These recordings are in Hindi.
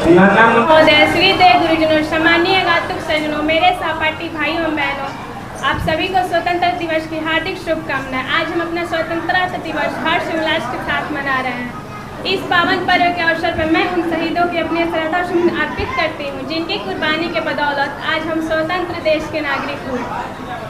महोदय, श्री देव गुरुजनों, सम्मानीय घातक सज्जनों, मेरे सहपाठी भाइयों और बहनों, आप सभी को स्वतंत्रता दिवस की हार्दिक शुभकामनाएं। आज हम अपना स्वतंत्रता दिवस हर्ष उल्लास के साथ मना रहे हैं। इस पावन पर्व के अवसर पर मैं उन शहीदों की अपनी श्रद्धा सुमन अर्पित करती हूँ, जिनकी कुर्बानी के बदौलत आज हम स्वतंत्र देश के नागरिक हुए।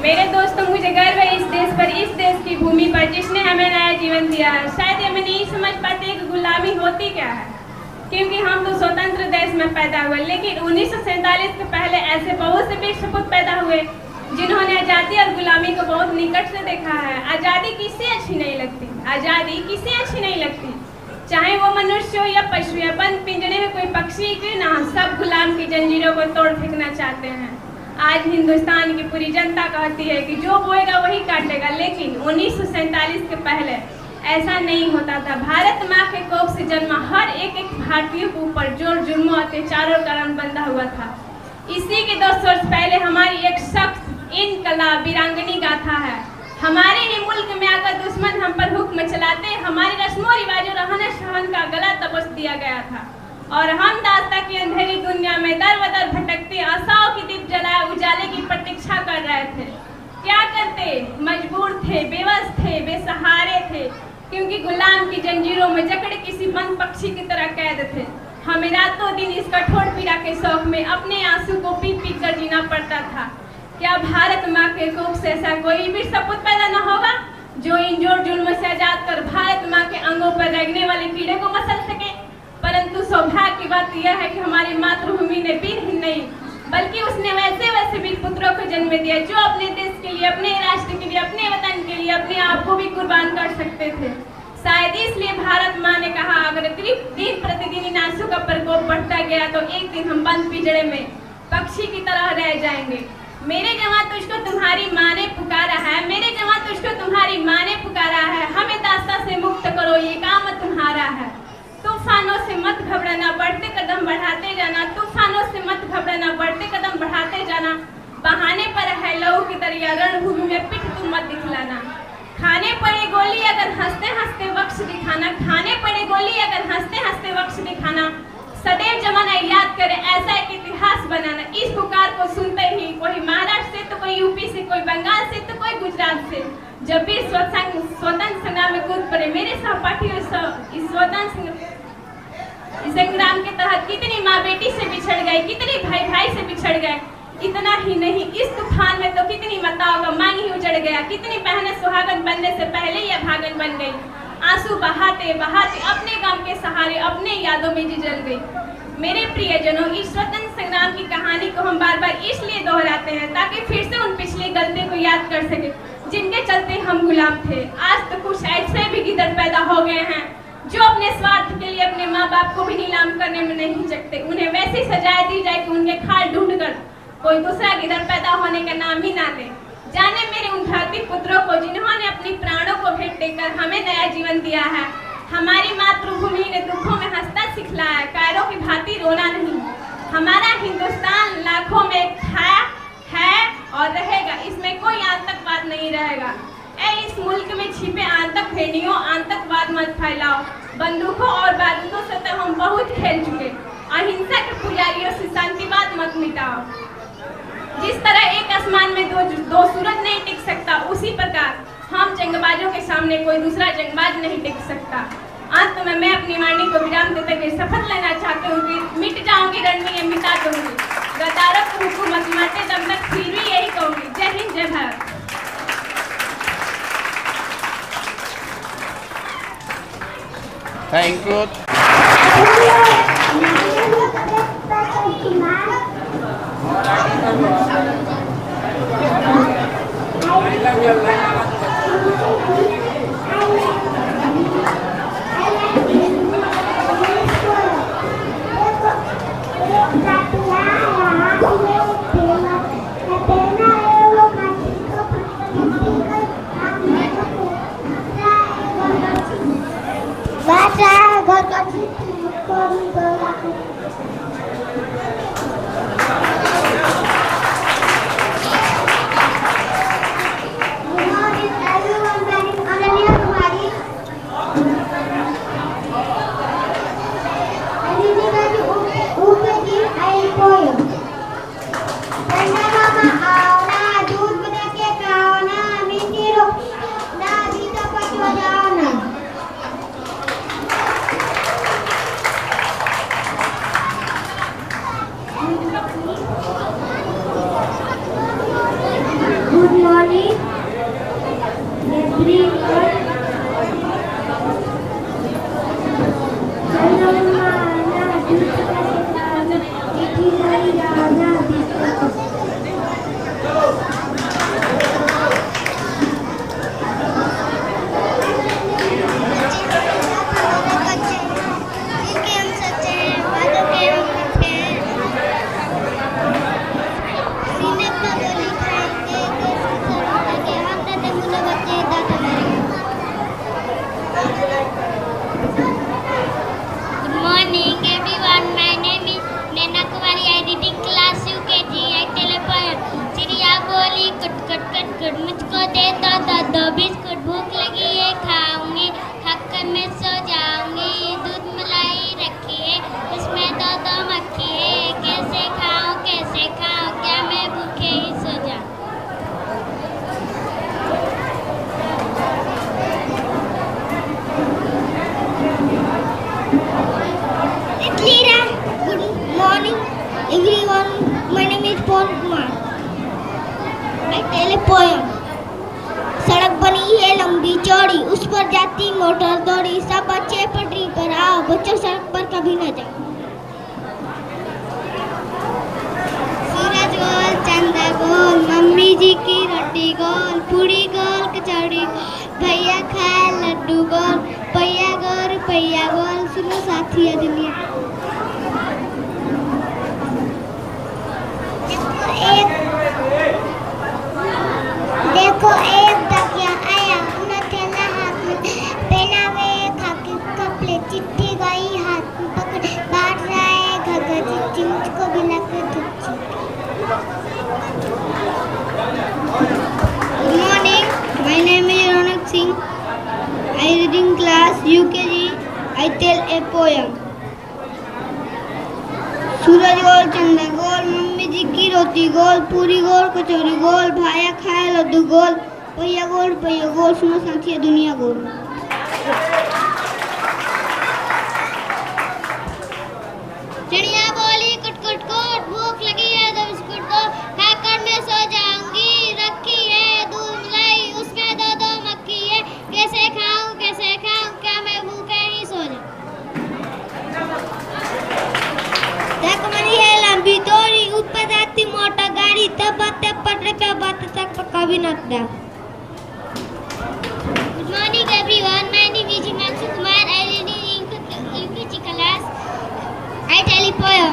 मेरे दोस्तों, मुझे गर्व है इस देश पर, इस देश की भूमि पर, जिसने हमें नया जीवन दिया है। शायद ये मैं नहीं समझ पाते कि गुलामी होती क्या है, क्योंकि हम तो स्वतंत्र देश में पैदा हुए, लेकिन 1947 के पहले ऐसे बहुत से वीर सपूत पैदा हुए जिन्होंने आज़ादी और गुलामी को बहुत निकट से देखा है। आज़ादी किसे अच्छी नहीं लगती, आज़ादी किसे अच्छी नहीं लगती, चाहे वो मनुष्य हो या पशु या बंद पिंजरे में कोई पक्षी क्यों ना, सब गुलाम की जंजीरों को तोड़ फेंकना चाहते हैं। आज हिंदुस्तान की पूरी जनता कहती है कि जो बोएगा वही काटेगा, लेकिन 1947 के पहले ऐसा नहीं होता था। भारत माँ के कोख से जन्मा हर एक भारतीय के ऊपर जोर जुर्मों अत्याचारों का रंग बंधा हुआ था। इसी के 200 वर्ष पहले हमारी एक सख्त इनकलाब वीरांगनी गाथा है। हमारे ही मुल्क में आकर दुश्मन हम पर हुक्म चलाते, हमारी रस्मों रिवाजों रहन सहन का गला दबोच दिया गया था और हम दास्ता की अंधेरी दुनिया में दर बदर भटकते आशाओं की दीप जलाए उजाले की प्रतीक्षा कर रहे थे। क्या करते, मजबूर थे, बेबस थे, बेसहारे थे, क्योंकि गुलाम की जंजीरों में जकड़े किसी बंद पक्षी की तरह कैद थे। हमें रातों दिन इस कठोर पीड़ा के शौक में अपने आंसू को पी पी कर जीना पड़ता था। क्या भारत माँ के कोख से ऐसा कोई भी सपूत पैदा न होगा जो इन जोर जुल्म से आजाद कर भारत माँ के अंगों पर रेंगने वाले कीड़े को मसल सके? परंतु सौभाग्य की बात यह है कि हमारी मातृभूमि ने वीर ही नहीं बल्कि उसने वैसे वैसे वीर पुत्रों को जन्म दिया जो अपने देश के लिए, अपने राष्ट्र के लिए, अपने वतन के लिए अपने आप को भी कुर्बान कर सकते थे। शायद इसलिए भारत माँ ने कहा, अगर दिन प्रतिदिन इन आंसू का प्रकोप बढ़ता गया तो एक दिन हम बंद पिंजरे में पक्षी की तरह रह जाएंगे। मेरे जवान तुझको तुम्हारी माँ ने पुकारा है, मेरे जवान तुझको तुम्हारी माँ ने पुकारा है, हमें दास्ता से मुक्त करो, ये काम तुम्हारा है। तूफानों से मत घबराना, बढ़ते कदम बढ़ाते जाना, तूफानों से मत घबराना, बढ़ते कदम बढ़ाते जाना। बहाने पर है लहू की दरिया, रणभूमि में पिट तुम मत दिखलाना। खाने पड़े गोली अगर हंसते हंसते वक्ष दिखाना, खाने पड़े गोली अगर हंसते हंसते वक्ष दिखाना। सदैव जमाना याद करे, ऐसा एक इतिहास बनाना। इस पुकार को सुनते ही कोई महाराष्ट्र से तो कोई यूपी से, कोई बंगाल से तो कोई गुजरात से, जब भी स्वतंत्र संग्राम में कूद पड़े मेरे सहपाठी, इस स्वतंत्र संग्राम के तहत कितनी माँ बेटी से बिछड़ गए, कितने भाई भाई से बिछड़ गए। इतना ही नहीं, इस तूफान में तो कितनी माताओं का मांग ही उजड़ गया, कितनी बहनें सुहागन बनने से पहले ही अभागन बन गई। आंसू बहाते बहाते अपने गांव के सहारे अपने यादों में जी जल गई। मेरे प्रियजनों, इस स्वतंत्र संग्राम की कहानी को हम बार बार इसलिए दोहराते हैं ताकि फिर से उन पिछली गलतियों को याद कर सके जिनके चलते हम गुलाम थे। आज तो कुछ ऐसे भी गिदड़ पैदा हो गए हैं जो अपने स्वार्थ के लिए अपने माँ बाप को भी नीलाम करने में नहीं हिचकते। उन्हें वैसी सजाएं दी जाए कि उनके खाल ढूंढकर कोई दूसरा गिदड़ पैदा होने का नाम ही ना ले। जाने मेरे उन धरती पुत्रों को जिन्होंने अपनी प्राणों को भेंट देकर हमें नया जीवन दिया है। हमारी मातृभूमि ने दुखों में हंसना सिखलाया, कायरों की भांति रोना नहीं। हमारा हिंदुस्तान लाखों में है और रहेगा, इसमें कोई आतंकवाद नहीं रहेगा। इस मुल्क में छिपे आतंक भेड़ियों, आतंकवाद मत फैलाओ। बंदूकों और बारूदों से तो हम बहुत खेल चुके। अहिंसा के पुजारियों से शांतिवाद मत मिटाओ। जिस तरह एक आसमान में दो सूरज नहीं टिक सकता, उसी प्रकार हम जंगबाजों के सामने कोई दूसरा जंगबाज नहीं टिक सकता। अंत में मैं अपनी वाणी को विराम देते हुए शपथ लेना चाहती हूँ कि मिट जाऊंगी रण में, ये मिटा दूंगी गद्दारों को हुकूमत, मरते दम तक फिर भी यही कहूंगी, जय हिंद, जय Bharat. Thank you. Everyone, my name is Paul Kumar. I tell a poem. सड़क बनी है लंबी चौड़ी, उस पर जाती मोटर दौड़ी, सब बच्चे पटरी पर आओ, बच्चों सड़क पर कभी न जाओ। सूरज गोल चंदा गोल, मम्मी जी की रोटी गोल, पूरी गोल कचौड़ी, भैया खाए लड्डू गोल, पैया गोल, सुनो साथी है दुनिया। देखो एक डाकिया आया, न थैला हाथ में, पहनावे खाकी कपड़े, चिट्ठी गई हाथ में पकड़, बांट रहा है घर चिट्ठी, मुझको भी लगे तुझे। Good morning, my name is Ronak Singh. I read in class UKG. I tell a poem. सूरज गोल चंदा गोल, मम्मी जी की रोटी गोल, पूरी गोल कचौरी गोल, भाया खाए लड्डू गोल, पैया गोल, सुनो साथी है दुनिया गोल। चिड़िया बोली कुट कुट कुट, भूख लगी है दो बिस्कुट दो, खाकर मैं सो जाऊंगी, रखी है दूध मलाई, उसमें दो मक्खी है, कैसे खाऊं क्या मैं भूखे ही सो जाऊं। है लंबी दूरी, उस पर जाती मोटर गाड़ी, तब बातें पटरे पे बातें तक कभी न था। Good morning everyone, my name is Himanshu Kumar. I read in UKG class. I tell a poem.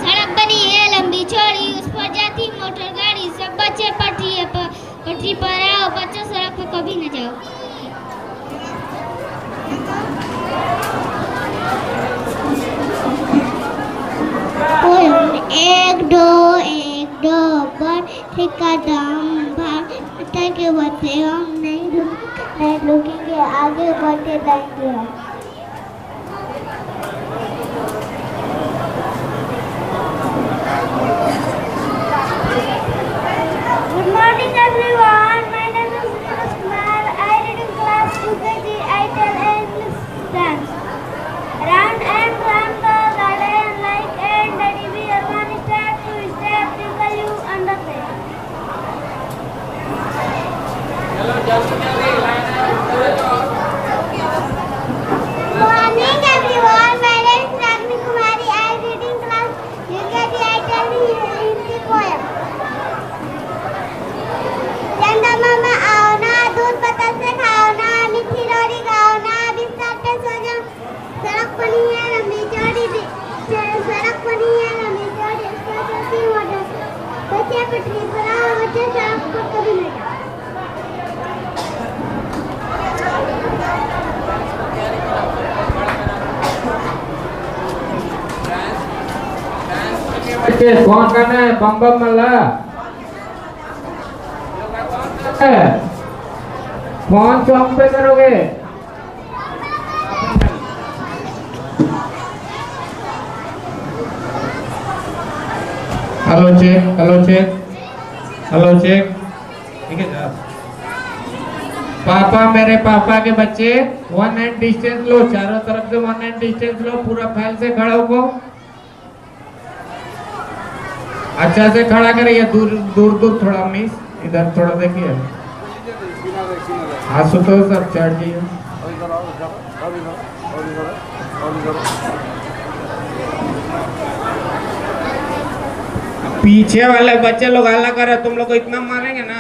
सड़क बनी है लंबी चौड़ी, उस पर जाती मोटर गाड़ी, सब बच्चे पटरी पर आओ, बच्चों सड़क पर कभी न जाओ। एक दो पर कदम भागते के बढ़ते हम नहीं रुकेंगे, आगे बढ़ते जाएंगे हम। Good morning everyone, my name is Himanshu Kumar. I read in class UKG. I tell a dance. Round and round the garden like and daddy we are one step, two step, twinkle you understand. Morning everyone, my name is Ragni Kumari. I read in class UKG. I tell you Hindi poem. चंदा मामा आओ ना, दूध पत्ता से खाओ ना, मीठी रोटी खाओ ना, बिस्तर पे सो जाओ। सड़क बनी है लंबी चौड़ी, चलती मोटर, बच्चे पटरी पर आओ, बच्चे सड़क पर कभी न जाओ। बच्चे कौन करना है बम मल्ला, कौन सॉन्ग पे करोगे? हेलो चेक ठीक है सर। पापा मेरे पापा के बच्चे 1 hand डिस्टेंस लो, चारों तरफ से 1 hand डिस्टेंस लो, पूरा फैल से खड़ा हो, अच्छा से खड़ा करिए, दूर थोड़ा मिस, इधर थोड़ा देखिए, आशुतोष सब चढ़ जाइए। पीछे वाले बच्चे लोग हल्ला कर रहे, तुम लोग को इतना मारेंगे ना,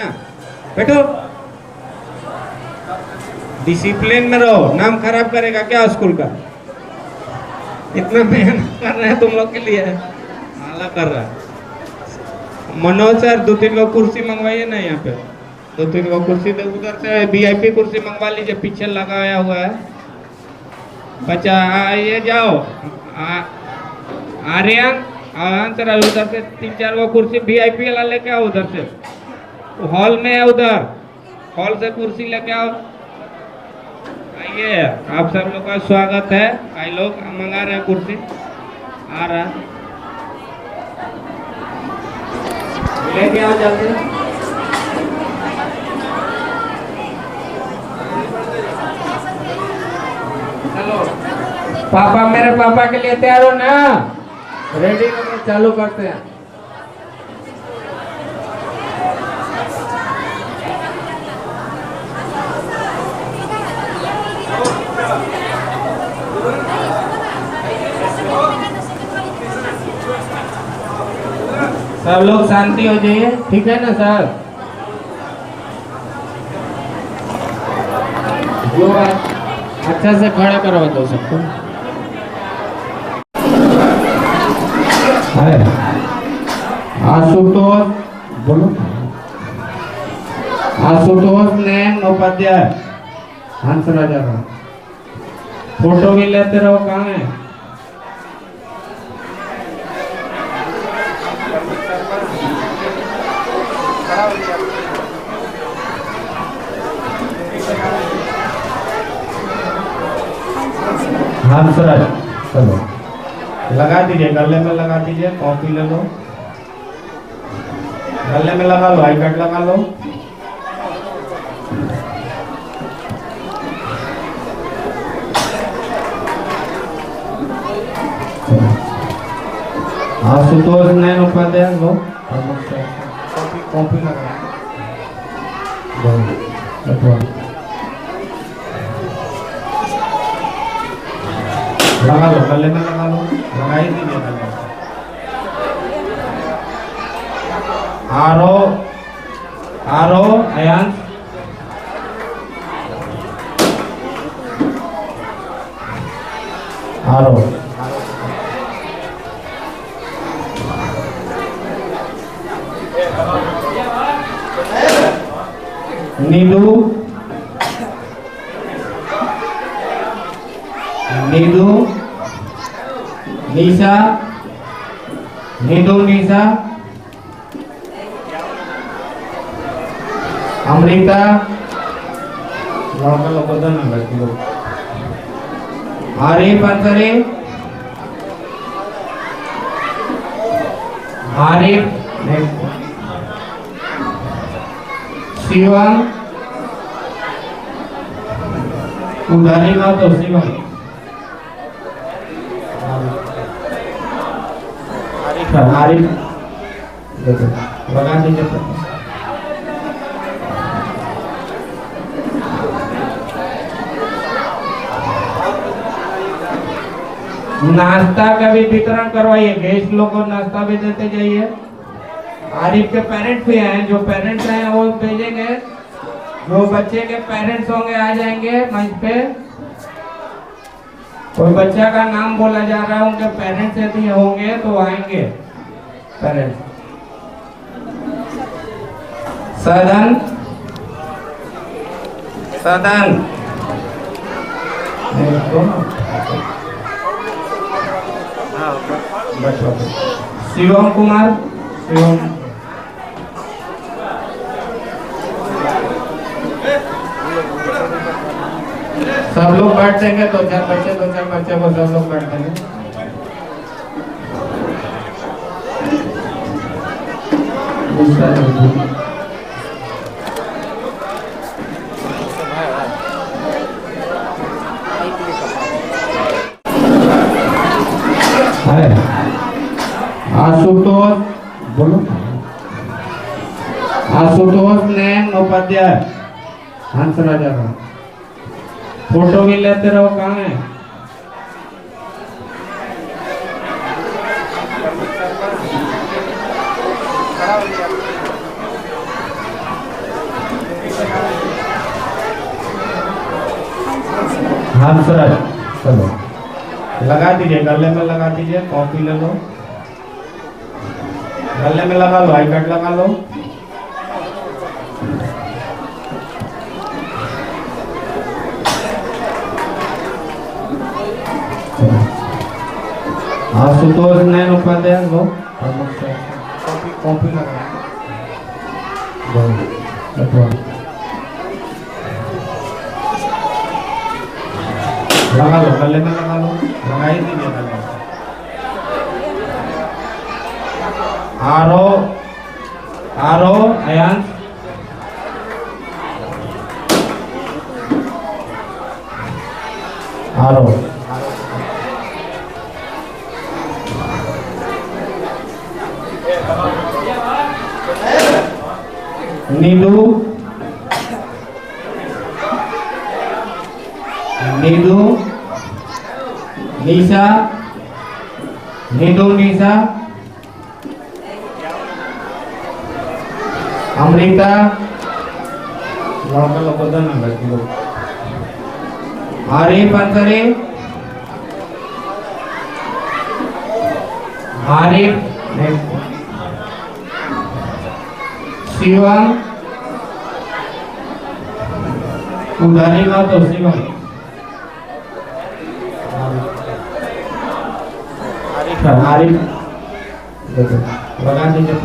बैठो, डिसिप्लिन में रहो, नाम खराब करेगा क्या स्कूल का? इतना मेहनत कर रहे हैं तुम लोग के लिए, हल्ला कर रहा है। मनोज सर 2-3 को कुर्सी मंगवाइए ना, यहाँ पे 2-3 को कुर्सी दे, उधर से VIP कुर्सी मंगवा लीजिए, पीछे लगाया हुआ है बच्चा। आइए जाओ, आर्यन सर उधर से 3-4 वो कुर्सी VIP वाला लेके आओ, उधर से हॉल में है, उधर हॉल से कुर्सी लेके आओ। आइए, आप सब लोग का स्वागत है। कई लोग मंगा रहे हैं कुर्सी, आ रहा है, लेके आओ जल्दी। चलो, पापा मेरे पापा के लिए तैयार हो ना? रेडी करो, चालू करते हैं। सब लोग शांति हो जाइए, ठीक है ना सर? जो अच्छा से खड़ा करो दो सबको। आशुतोष बोलो। आशुतोष नैन उपाध्याय हंस राजा का फोटो भी लेते रहो। कहाँ है? हंसराज चलो लगा दीजिए, गले में लगा दीजिए। कॉपी ले लो, गले में लगा लो, आई कार्ड लगा लो। आशुतोष नैन उपाध्याय लो, कॉपी लगा लगा लो, गले में लगा लो, लगा ही दीजिए गले में। आरो अयांश आरो नीदू नीदू निशा नीदू निशा अमृता लड़का लोग ना लड़की लोग आरिफ अंसरी आरिफ शिवम उधारी ना तो शिवम आरिफ लगा दीजिए। नाश्ता का भी वितरण करवाइए, गेस्ट लोग को नाश्ता भी देते जाइए। आरिफ के पेरेंट्स भी हैं, जो पेरेंट्स हैं वो भेजेंगे, जो बच्चे के पेरेंट्स होंगे आ जाएंगे मंच पे। कोई बच्चा का नाम बोला जा रहा है, उनके पेरेंट्स यदि होंगे तो आएंगे पेरेंट्स। सदन सदन शिवम कुमार शिवम सब लोग बैठ देंगे, दो चार बच्चे को सब लोग बैठ देंगे। आशुतोष बोलो। आशुतोष नैन उपाध्याय हंस राजा का फोटो भी लेते रहो। कहाँ है? हंसराज चलो लगा दीजिए, गले में लगा दीजिए। कॉपी ले लो, गले में लगा लो, आई कार्ड लगा लो। आशुतोष नैन उपाध्याय लो, कॉपी लगा लो, गले में लगा लो, लगा ही दीजिए गले में। आरो अयांश आरो नीलू, नीलू, निशा, नीलू, निशा, अमृता, लड़का लोग ना लड़की लोग, आरिफ अंसरी, आरिफ, शिवम, उधारी का तो शिवम, आरिफ, देखो लगा दीजिए।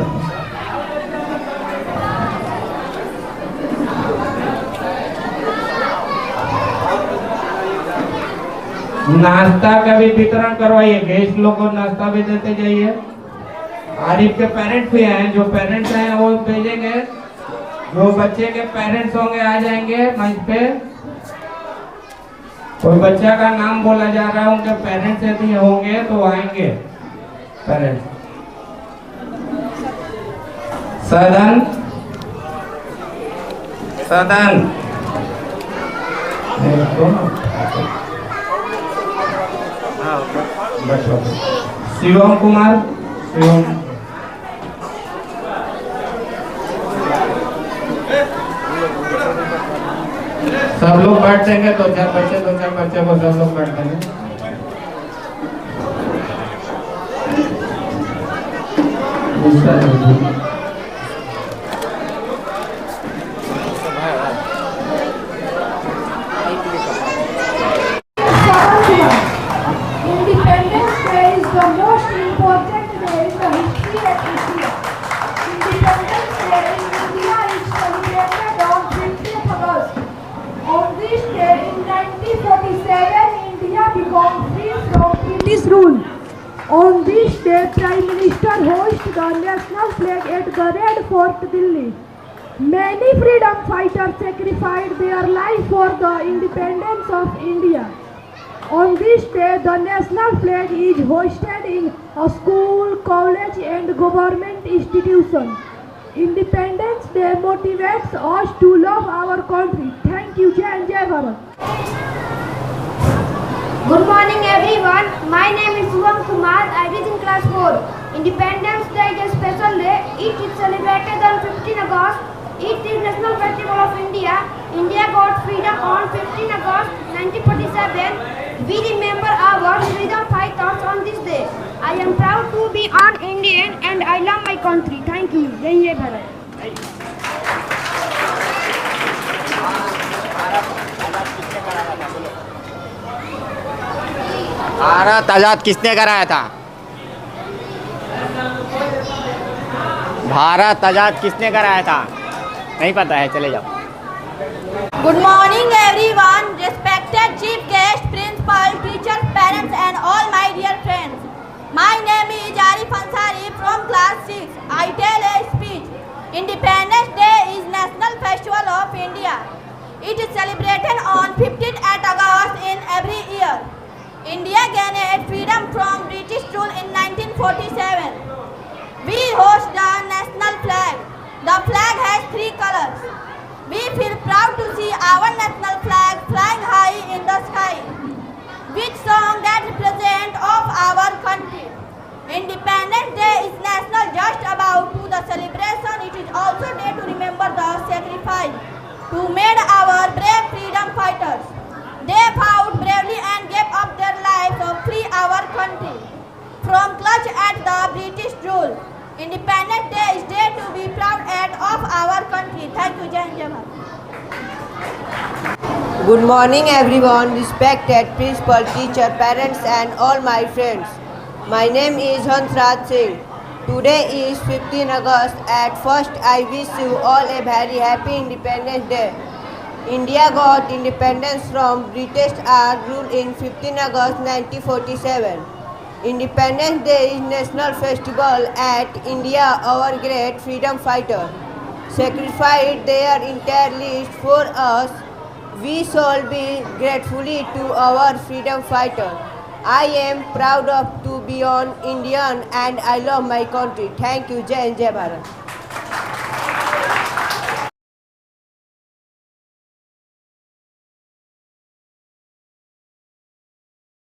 नाश्ता का भी वितरण करवाइए, गेस्ट लोग को नाश्ता भी देते जाइए। आरिफ के पेरेंट्स भी हैं, जो पेरेंट्स हैं वो भेजेंगे, जो बच्चे के पेरेंट्स होंगे आ जाएंगे मंच पे। कोई बच्चा का नाम बोला जा रहा है, उनके पेरेंट्स यदि होंगे तो आएंगे पेरेंट्स। सदन, सदन, शिवम कुमार, शिवम, सब लोग बैठ देंगे, दो चार बच्चे को सब लोग बैठ देंगे। Independence Day is the most important day in the history of India. Independence Day in India is celebrated on 20th August. On this day in 1947, India became free from British rule. On this day, Prime Minister hoisted the national flag at the Red Fort, Delhi. Many freedom fighters sacrificed their life for the independence of India. On this day, the national flag is hoisted in a school, college and government institution. Independence Day motivates us to love our country. Thank you, Jai and Jai Bharat. Good morning everyone. My name is Shivam Kumar. I read in class 4. Independence Day is a special day. It is celebrated on 15 August. It is National Festival of India. India got freedom on 15 August 1947. We remember our freedom fighters on this day. I am proud to be an Indian and I love my country. Thank you. Jai Jai Bharat. Bharat आजाद किसने कराया था? भारत आजाद किसने कराया था? नहीं पता है, चले जाओ। Good morning everyone, respected chief guest, principal, teachers, parents and all my dear friends. My name is Arif Ansari from class 6. I tell a speech. Independence Day is National Festival of India. It is celebrated on 15th August in every year. India gained freedom from British rule in 1947. We host the national flag. The flag has 3 colors. We feel proud to see our national flag flying high in the sky. Which song that represents of our country? Independence Day is national just about to the celebration. It is also day to remember the sacrifice who made our brave freedom fighters. They fought bravely and gave up their lives to free our country from clutch at the British rule. Independence Day is day to be proud of our country. Thank you, Jai Jai Bharat. Good morning everyone, respected principal, teacher, parents and all my friends. My name is Hansraj Singh. Today is 15 August. At first I wish you all a very happy Independence Day. India got independence from British rule in 15 August 1947. Independence Day is national festival at India. Our great freedom fighter sacrificed their entire lives for us. We shall be gratefully to our freedom fighter. I am proud of to be an Indian and I love my country. Thank you. Jai and Jai Bharat.